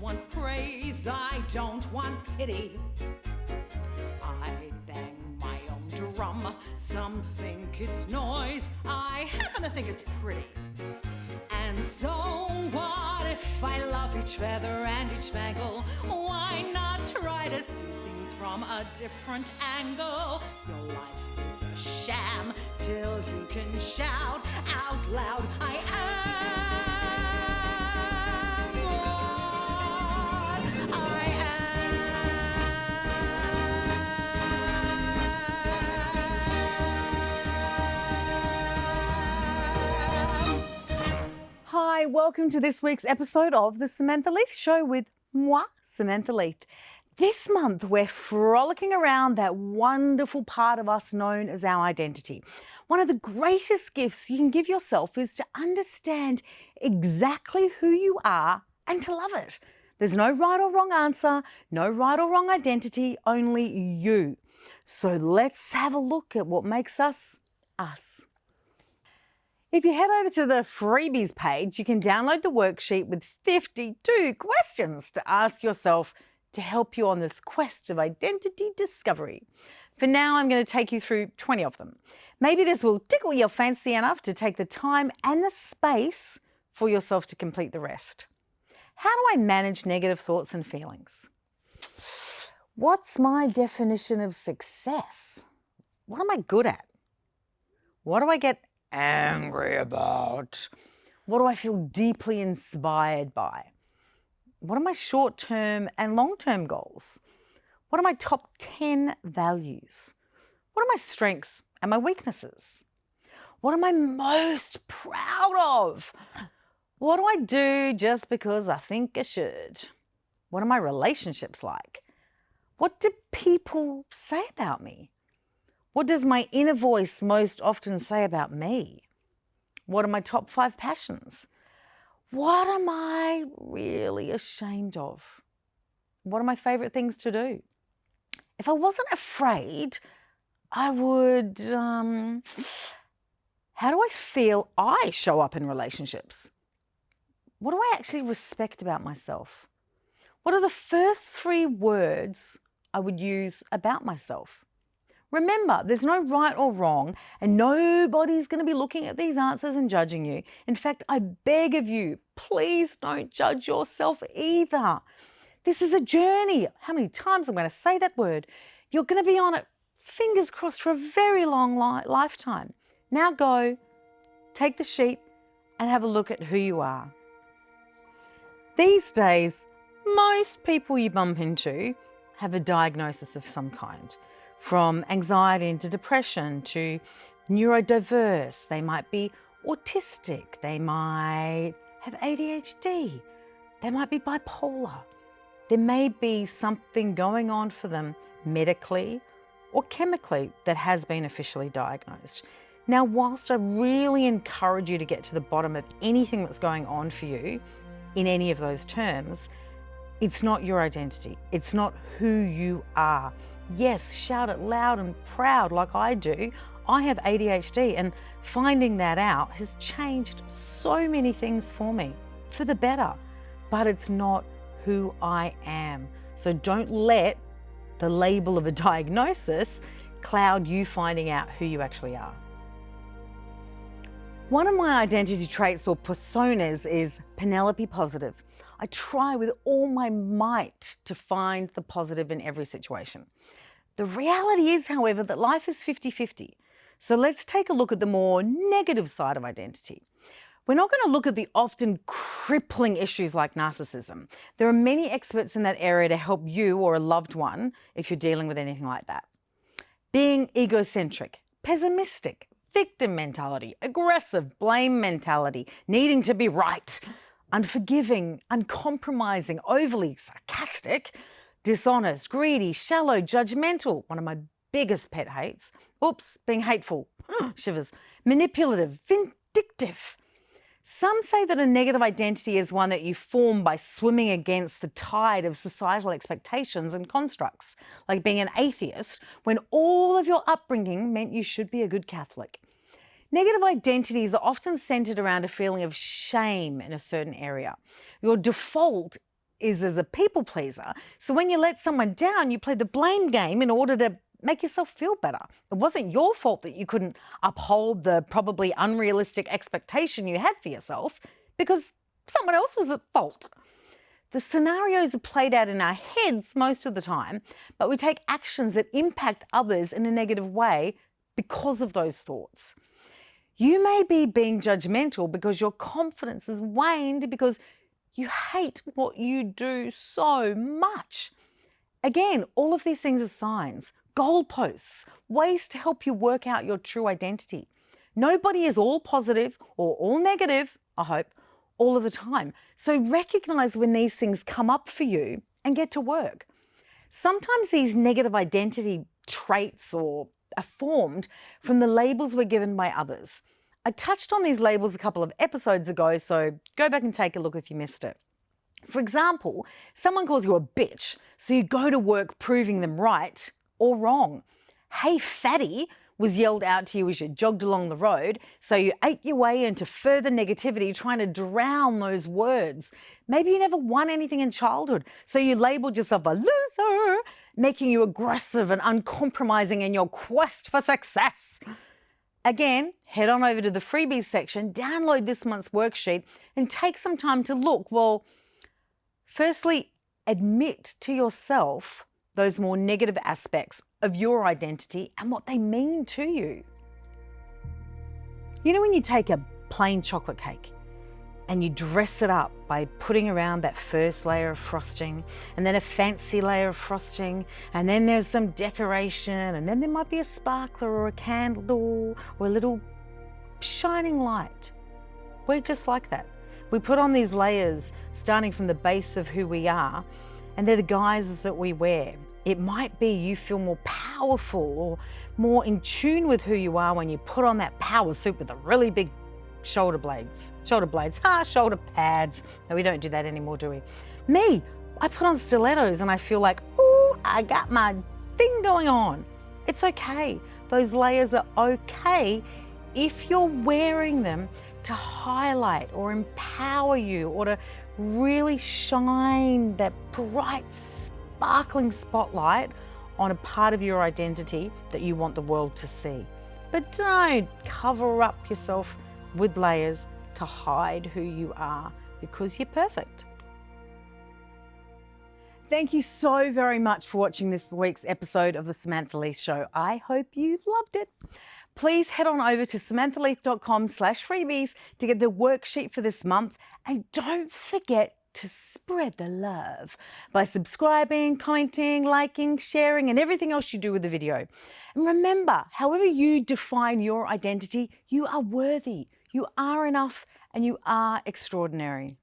want praise, I don't want pity. I bang my own drum, some think it's noise, I happen to think it's pretty. And so what if I love each feather and each spangle? Why not try to see things from a different angle? Your life is a sham till you can shout out loud, I am what I am. Hi, welcome to this week's episode of the Samantha Leith Show with moi, Samantha Leith. This month, we're frolicking around that wonderful part of us known as our identity. One of the greatest gifts you can give yourself is to understand exactly who you are and to love it. There's no right or wrong answer, no right or wrong identity, only you. So let's have a look at what makes us, us. If you head over to the freebies page, you can download the worksheet with 52 questions to ask yourself to help you on this quest of identity discovery. For now, I'm going to take you through 20 of them. Maybe this will tickle your fancy enough to take the time and the space for yourself to complete the rest. How do I manage negative thoughts and feelings? What's my definition of success? What am I good at? What do I get angry about? What do I feel deeply inspired by? What are my short-term and long-term goals? What are my top 10 values? What are my strengths and my weaknesses? What am I most proud of? What do I do just because I think I should? What are my relationships like? What do people say about me? What does my inner voice most often say about me? What are my top 5 passions? What am I really ashamed of? What are my favorite things to do? If I wasn't afraid, I would, how do I feel I show up in relationships? What do I actually respect about myself? What are the first 3 words I would use about myself? Remember, there's no right or wrong, and nobody's going to be looking at these answers and judging you. In fact, I beg of you, please don't judge yourself either. This is a journey. How many times I'm going to say that word? You're going to be on it, fingers crossed, for a very long lifetime. Now go, take the sheet, and have a look at who you are. These days, most people you bump into have a diagnosis of some kind. From anxiety into depression to neurodiverse, they might be autistic, they might have ADHD, they might be bipolar. There may be something going on for them medically or chemically that has been officially diagnosed. Now, whilst I really encourage you to get to the bottom of anything that's going on for you in any of those terms, it's not your identity. It's not who you are. Yes, shout it loud and proud like I do. I have ADHD, and finding that out has changed so many things for me, for the better. But it's not who I am. So don't let the label of a diagnosis cloud you finding out who you actually are. One of my identity traits or personas is Penelope positive. I try with all my might to find the positive in every situation. The reality is, however, that life is 50-50. So let's take a look at the more negative side of identity. We're not going to look at the often crippling issues like narcissism. There are many experts in that area to help you or a loved one if you're dealing with anything like that. Being egocentric, pessimistic, victim mentality, aggressive, blame mentality, needing to be right, unforgiving, uncompromising, overly sarcastic, dishonest, greedy, shallow, judgmental, one of my biggest pet hates. Oops, being hateful, shivers, manipulative, vindictive. Some say that a negative identity is one that you form by swimming against the tide of societal expectations and constructs, like being an atheist when all of your upbringing meant you should be a good Catholic. Negative identities are often centered around a feeling of shame in a certain area. Your default is as a people pleaser. So when you let someone down, you play the blame game in order to make yourself feel better. It wasn't your fault that you couldn't uphold the probably unrealistic expectation you had for yourself because someone else was at fault. The scenarios are played out in our heads most of the time, but we take actions that impact others in a negative way because of those thoughts. You may be being judgmental because your confidence has waned because you hate what you do so much. Again, all of these things are signs, goalposts, ways to help you work out your true identity. Nobody is all positive or all negative, I hope, all of the time. So recognize when these things come up for you and get to work. Sometimes these negative identity traits are formed from the labels we're given by others. I touched on these labels a couple of episodes ago, so go back and take a look if you missed it. For example, someone calls you a bitch, so you go to work proving them right or wrong. Hey, fatty was yelled out to you as you jogged along the road, so you ate your way into further negativity trying to drown those words. Maybe you never won anything in childhood, so you labeled yourself a loser, making you aggressive and uncompromising in your quest for success. Again, head on over to the freebies section, download this month's worksheet, and take some time to look. Well, firstly, admit to yourself those more negative aspects of your identity and what they mean to you. You know when you take a plain chocolate cake and you dress it up by putting around that first layer of frosting and then a fancy layer of frosting and then there's some decoration and then there might be a sparkler or a candle or a little shining light. We're just like that. We put on these layers starting from the base of who we are, and they're the guises that we wear. It might be you feel more powerful or more in tune with who you are when you put on that power suit with the really big shoulder pads. No, we don't do that anymore, do we? Me, I put on stilettos and I feel like, ooh, I got my thing going on. It's okay. Those layers are okay if you're wearing them to highlight or empower you or to really shine that bright, sparkling spotlight on a part of your identity that you want the world to see. But don't cover up yourself with layers to hide who you are because you're perfect. Thank you so very much for watching this week's episode of the Samantha Leith Show. I hope you loved it. Please head on over to samanthaleith.com/freebies to get the worksheet for this month. And don't forget to spread the love by subscribing, commenting, liking, sharing, and everything else you do with the video. And remember, however you define your identity, you are worthy, you are enough, and you are extraordinary.